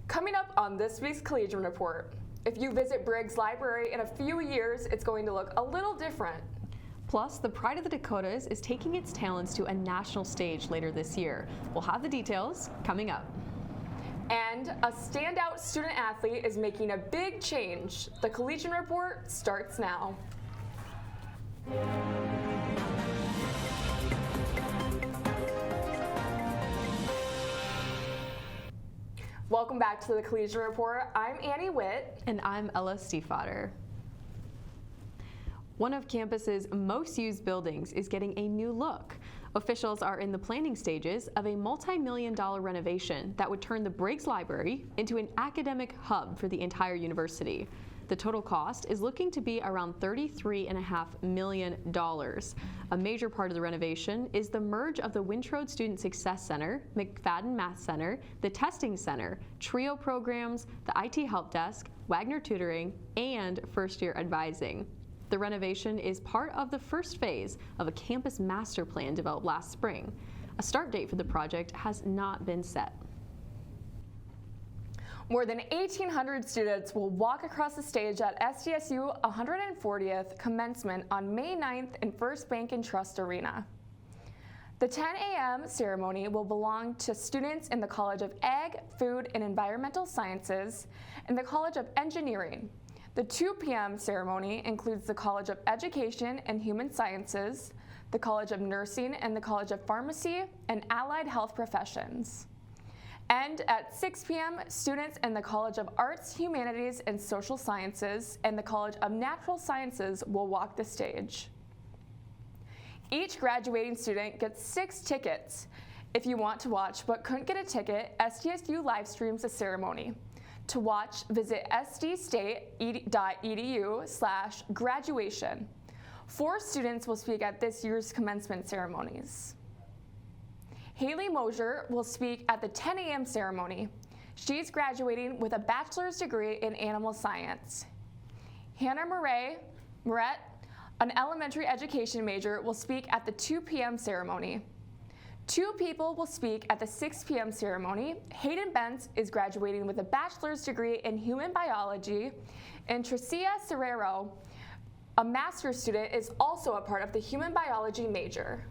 Coming up on this week's Collegian Report, if you visit Briggs Library in a few years, it's going to look a little different. Plus, the Pride of the Dakotas is taking its talents to a national stage later this year. We'll have the details coming up. And a standout student athlete is making a big change. The Collegian Report starts now. Welcome back to the Collegian Report. I'm Annie Witt. And I'm Ella Stiefvater. One of campus's most used buildings is getting a new look. Officials are in the planning stages of a multi-million-dollar renovation that would turn the Briggs Library into an academic hub for the entire university. The total cost is looking to be around $33.5 million. A major part of the renovation is the merge of the Wintrode Student Success Center, McFadden Math Center, the Testing Center, TRIO programs, the IT Help Desk, Wagner Tutoring, and first-year advising. The renovation is part of the first phase of a campus master plan developed last spring. A start date for the project has not been set. More than 1,800 students will walk across the stage at SDSU 140th commencement on May 9th in First Bank and Trust Arena. The 10 a.m. ceremony will belong to students in the College of Ag, Food, and Environmental Sciences and the College of Engineering. The 2 p.m. ceremony includes the College of Education and Human Sciences, the College of Nursing, and the College of Pharmacy and Allied Health Professions. And at 6 p.m., students in the College of Arts, Humanities, and Social Sciences and the College of Natural Sciences will walk the stage. Each graduating student gets 6 tickets. If you want to watch but couldn't get a ticket, SDSU live streams the ceremony. To watch, visit sdstate.edu/graduation. 4 students will speak at this year's commencement ceremonies. Haley Mosier will speak at the 10 a.m. ceremony. She's graduating with a bachelor's degree in animal science. Hannah Moret, an elementary education major, will speak at the 2 p.m. ceremony. 2 people will speak at the 6 p.m. ceremony. Hayden Bentz is graduating with a bachelor's degree in human biology, and Tricia Serrero, a master's student, is also a part of the human biology major.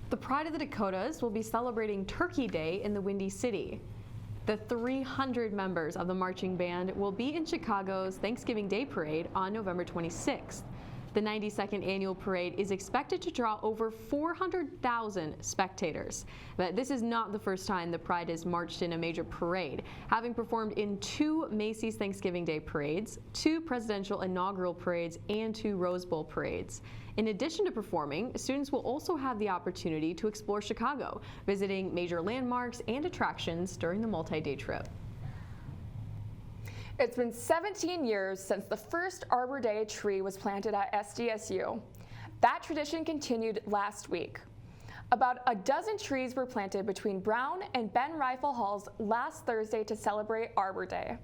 The Pride of the Dakotas will be celebrating Turkey Day in the Windy City. The 300 members of the marching band will be in Chicago's Thanksgiving Day Parade on November 26th. The 92nd annual parade is expected to draw over 400,000 spectators. But this is not the first time the Pride has marched in a major parade, having performed in 2 Macy's Thanksgiving Day parades, 2 presidential inaugural parades, and 2 Rose Bowl parades. In addition to performing, students will also have the opportunity to explore Chicago, visiting major landmarks and attractions during the multi-day trip. It's been 17 years since the first Arbor Day tree was planted at SDSU. That tradition continued last week. About a dozen trees were planted between Brown and Ben Rifle Halls last Thursday to celebrate Arbor Day.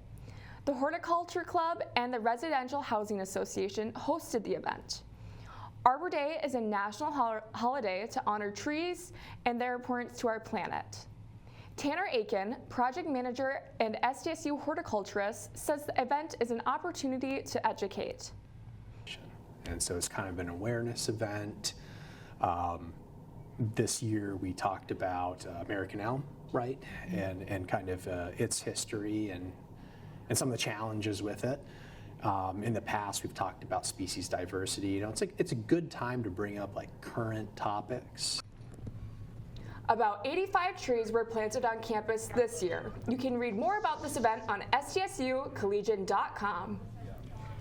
The Horticulture Club and the Residential Housing Association hosted the event. Arbor Day is a national holiday to honor trees and their importance to our planet. Tanner Aiken, project manager and SDSU horticulturist, says the event is an opportunity to educate. And so it's kind of an awareness event. This year we talked about American elm, right? And kind of its history and some of the challenges with it. In the past, we've talked about species diversity. You know, it's a good time to bring up like current topics. About 85 trees were planted on campus this year. You can read more about this event on sdsucollegian.com.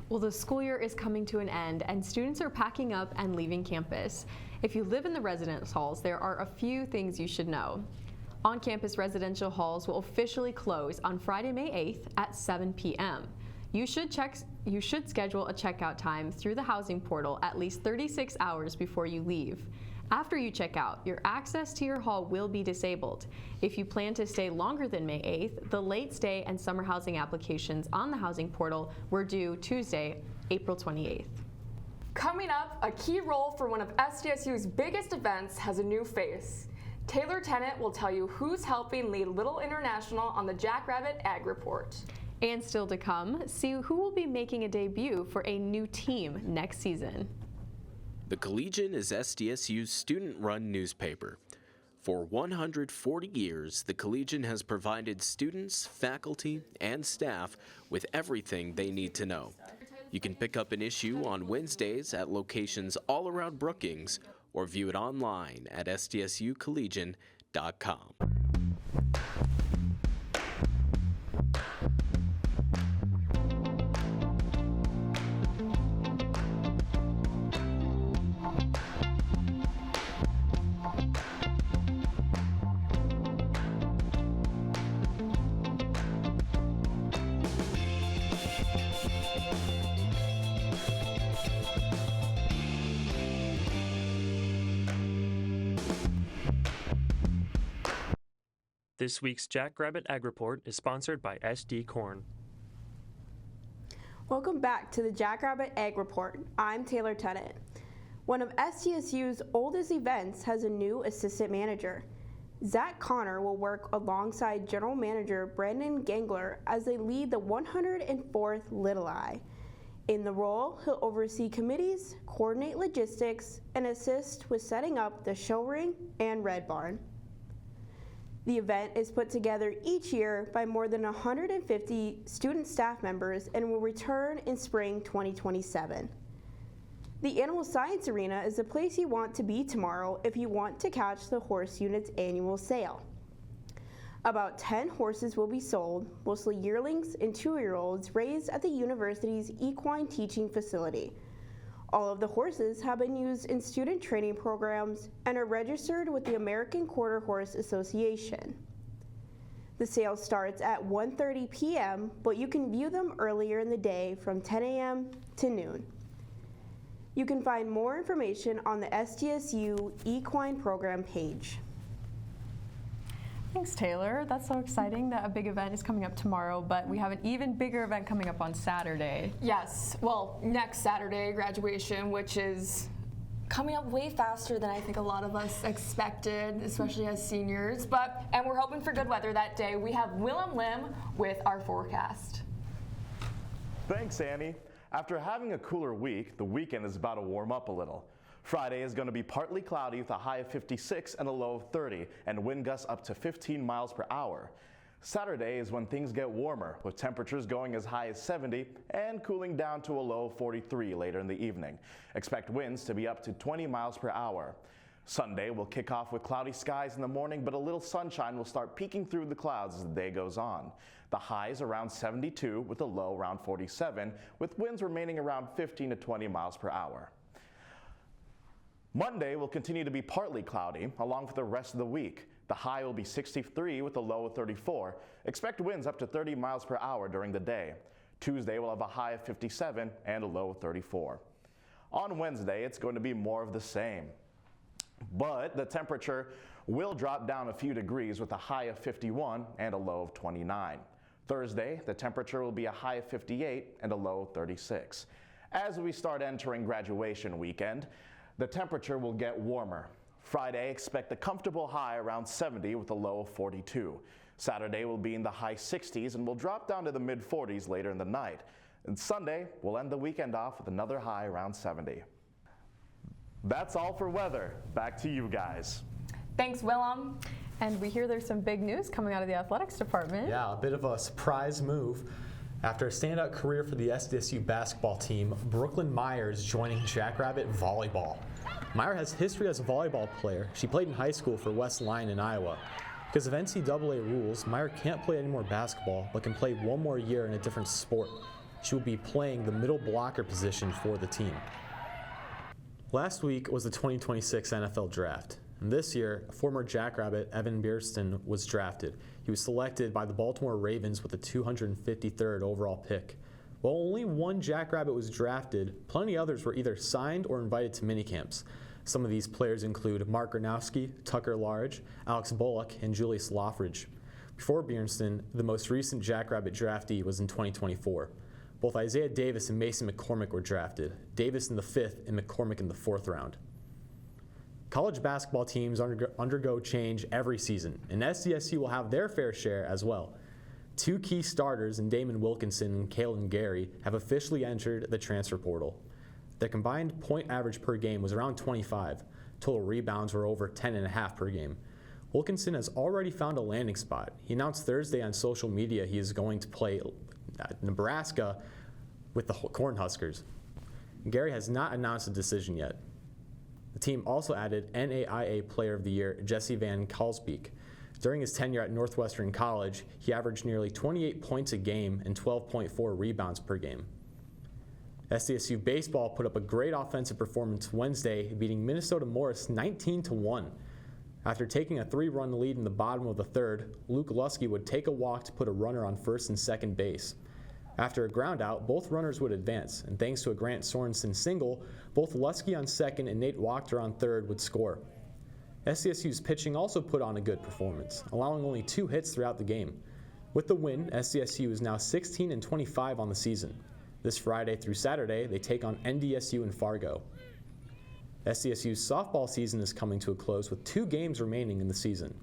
Well, the school year is coming to an end and students are packing up and leaving campus. If you live in the residence halls, there are a few things you should know. On-campus residential halls will officially close on Friday, May 8th at 7 p.m. You should schedule a checkout time through the housing portal at least 36 hours before you leave. After you check out, your access to your hall will be disabled. If you plan to stay longer than May 8th, the late stay and summer housing applications on the housing portal were due Tuesday, April 28th. Coming up, a key role for one of SDSU's biggest events has a new face. Taylor Tennant will tell you who's helping lead Little International on the Jackrabbit Ag Report. And still to come, see who will be making a debut for a new team next season. The Collegian is SDSU's student-run newspaper. For 140 years, the Collegian has provided students, faculty, and staff with everything they need to know. You can pick up an issue on Wednesdays at locations all around Brookings or view it online at sdsucollegian.com. This week's Jackrabbit Ag Report is sponsored by SD Corn. Welcome back to the Jackrabbit Ag Report. I'm Taylor Tennant. One of SDSU's oldest events has a new assistant manager. Zach Connor will work alongside General Manager Brandon Gangler as they lead the 104th Little Eye. In the role, he'll oversee committees, coordinate logistics, and assist with setting up the show ring and Red Barn. The event is put together each year by more than 150 student staff members and will return in spring 2027. The Animal Science Arena is the place you want to be tomorrow if you want to catch the horse unit's annual sale. About 10 horses will be sold, mostly yearlings and 2-year-olds raised at the university's equine teaching facility. All of the horses have been used in student training programs and are registered with the American Quarter Horse Association. The sale starts at 1:30 p.m., but you can view them earlier in the day from 10 a.m. to noon. You can find more information on the SDSU Equine Program page. Thanks, Taylor. That's so exciting that a big event is coming up tomorrow, but we have an even bigger event coming up on Saturday. Yes, well, next Saturday, graduation, which is coming up way faster than I think a lot of us expected, especially as seniors. And we're hoping for good weather that day. We have Willem Lim with our forecast. Thanks, Annie. After having a cooler week, the weekend is about to warm up a little. Friday is going to be partly cloudy with a high of 56 and a low of 30, and wind gusts up to 15 miles per hour. Saturday is when things get warmer, with temperatures going as high as 70 and cooling down to a low of 43 later in the evening. Expect winds to be up to 20 miles per hour. Sunday will kick off with cloudy skies in the morning, but a little sunshine will start peeking through the clouds as the day goes on. The highs around 72 with a low around 47, with winds remaining around 15 to 20 miles per hour. Monday will continue to be partly cloudy, along with the rest of the week. The high will be 63 with a low of 34. Expect winds up to 30 miles per hour during the day. Tuesday will have a high of 57 and a low of 34. On Wednesday, it's going to be more of the same. But the temperature will drop down a few degrees with a high of 51 and a low of 29. Thursday, the temperature will be a high of 58 and a low of 36. As we start entering graduation weekend, the temperature will get warmer. Friday, expect a comfortable high around 70 with a low of 42. Saturday will be in the high 60s and will drop down to the mid 40s later in the night. And Sunday, we'll end the weekend off with another high around 70. That's all for weather. Back to you guys. Thanks, Willem. And we hear there's some big news coming out of the athletics department. Yeah, a bit of a surprise move. After a standout career for the SDSU basketball team, Brooklyn Meyer is joining Jackrabbit volleyball. Meyer has history as a volleyball player. She played in high school for West Lyon in Iowa. Because of NCAA rules, Meyer can't play any more basketball, but can play one more year in a different sport. She will be playing the middle blocker position for the team. Last week was the 2026 NFL Draft. And this year, former Jackrabbit Evan Bierston was drafted. He was selected by the Baltimore Ravens with the 253rd overall pick. While only one Jackrabbit was drafted, plenty others were either signed or invited to minicamps. Some of these players include Mark Gronowski, Tucker Large, Alex Bullock, and Julius Loffridge. Before Bierston, the most recent Jackrabbit draftee was in 2024. Both Isaiah Davis and Mason McCormick were drafted, Davis in the 5th and McCormick in the 4th round. College basketball teams undergo change every season, and SDSU will have their fair share as well. Two key starters in Damon Wilkinson and Kalen Gary have officially entered the transfer portal. Their combined point average per game was around 25. Total rebounds were over 10.5 per game. Wilkinson has already found a landing spot. He announced Thursday on social media he is going to play Nebraska with the Cornhuskers. Gary has not announced a decision yet. The team also added NAIA Player of the Year Jesse Van Kalsbeek. During his tenure at Northwestern College, he averaged nearly 28 points a game and 12.4 rebounds per game. SDSU baseball put up a great offensive performance Wednesday, beating Minnesota Morris 19-1. After taking a 3-run lead in the bottom of the third, Luke Lusky would take a walk to put a runner on first and second base. After a ground out, both runners would advance, and thanks to a Grant Sorensen single, both Lusky on second and Nate Wachter on third would score. SDSU's pitching also put on a good performance, allowing only 2 hits throughout the game. With the win, SDSU is now 16-25 on the season. This Friday through Saturday, they take on NDSU in Fargo. SDSU's softball season is coming to a close with 2 games remaining in the season.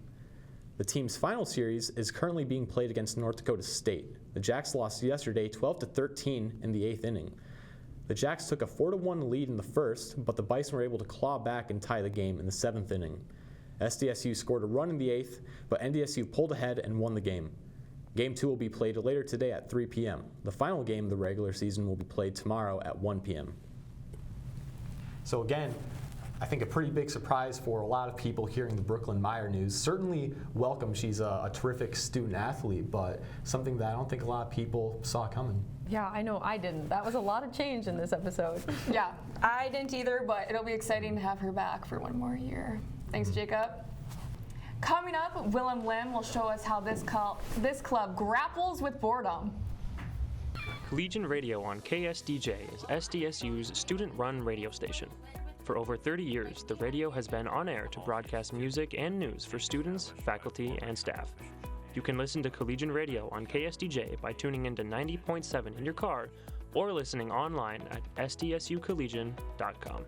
The team's final series is currently being played against North Dakota State. The Jacks lost yesterday 12-13 in the 8th inning. The Jacks took a 4-1 lead in the first, but the Bison were able to claw back and tie the game in the 7th inning. SDSU scored a run in the 8th, but NDSU pulled ahead and won the game. Game 2 will be played later today at 3 p.m. The final game of the regular season will be played tomorrow at 1 p.m. So again, I think a pretty big surprise for a lot of people hearing the Brooklyn Meyer news. Certainly welcome, she's a terrific student athlete, but something that I don't think a lot of people saw coming. Yeah, I know I didn't. That was a lot of change in this episode. Yeah, I didn't either, but it'll be exciting to have her back for 1 more year. Thanks, Jacob. Coming up, Willem Lim will show us how this club grapples with boredom. Collegian Radio on KSDJ is SDSU's student-run radio station. For over 30 years, the radio has been on air to broadcast music and news for students, faculty, and staff. You can listen to Collegian Radio on KSDJ by tuning into 90.7 in your car or listening online at sdsucollegian.com.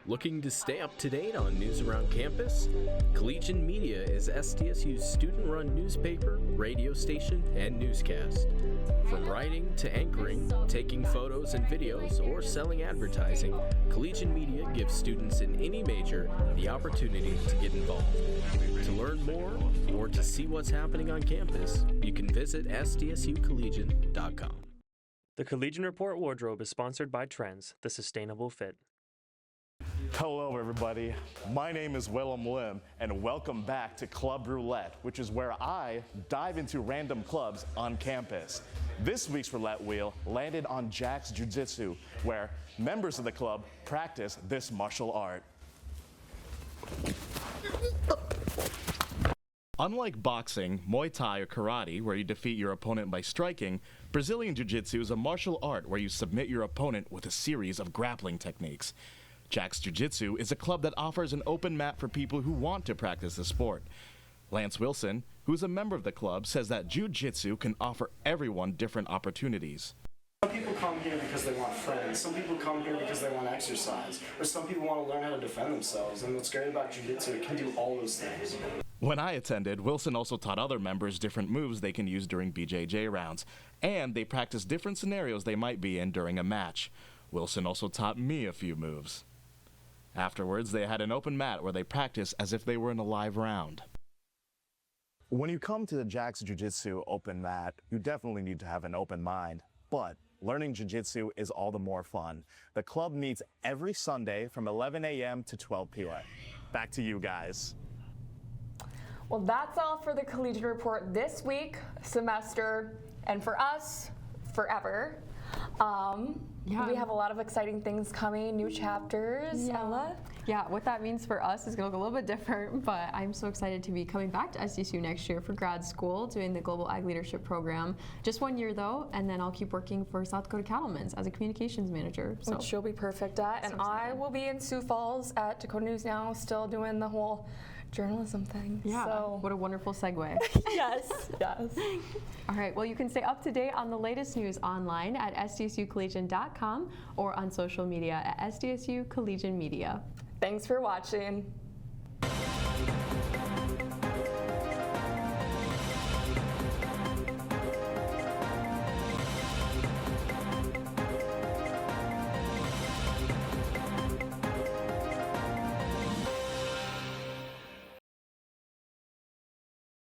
Looking to stay up to date on news around campus? Collegian Media is SDSU's student-run newspaper, radio station, and newscast. From writing to anchoring, taking photos and videos, or selling advertising, Collegian Media gives students in any major the opportunity to get involved. To learn more or to see what's happening on campus, you can visit sdsucollegian.com. The Collegian Report wardrobe is sponsored by Trends, the sustainable fit. Hello everybody, my name is Willem Lim and welcome back to Club Roulette, which is where I dive into random clubs on campus. This week's roulette wheel landed on Jack's Jiu-Jitsu, where members of the club practice this martial art. Unlike boxing, Muay Thai, or karate, where you defeat your opponent by striking, Brazilian Jiu-Jitsu is a martial art where you submit your opponent with a series of grappling techniques. Jack's Jiu-Jitsu is a club that offers an open mat for people who want to practice the sport. Lance Wilson, who's a member of the club, says that Jiu-Jitsu can offer everyone different opportunities. Some people come here because they want friends. Some people come here because they want exercise. Or some people want to learn how to defend themselves. And what's great about Jiu-Jitsu, it can do all those things. When I attended, Wilson also taught other members different moves they can use during BJJ rounds. And they practice different scenarios they might be in during a match. Wilson also taught me a few moves. Afterwards, they had an open mat where they practice as if they were in a live round. When you come to the Jack's Jiu-Jitsu open mat, you definitely need to have an open mind. But learning Jiu-Jitsu is all the more fun. The club meets every Sunday from 11 a.m. to 12 p.m. Back to you guys. Well, that's all for the Collegian Report this week, semester, and for us, forever. We have a lot of exciting things coming, new chapters. Ella? Yeah, what that means for us is going to look a little bit different, but I'm so excited to be coming back to SDSU next year for grad school, doing the Global Ag Leadership Program. Just 1 year though, and then I'll keep working for South Dakota Cattlemen's as a communications manager. So. Which you'll be perfect at. And I will be in Sioux Falls at Dakota News Now, still doing the whole journalism thing. Yeah, So, what a wonderful segue. yes, yes. All right, well, you can stay up to date on the latest news online at sdsucollegian.com or on social media at SDSU Collegian Media. Thanks for watching.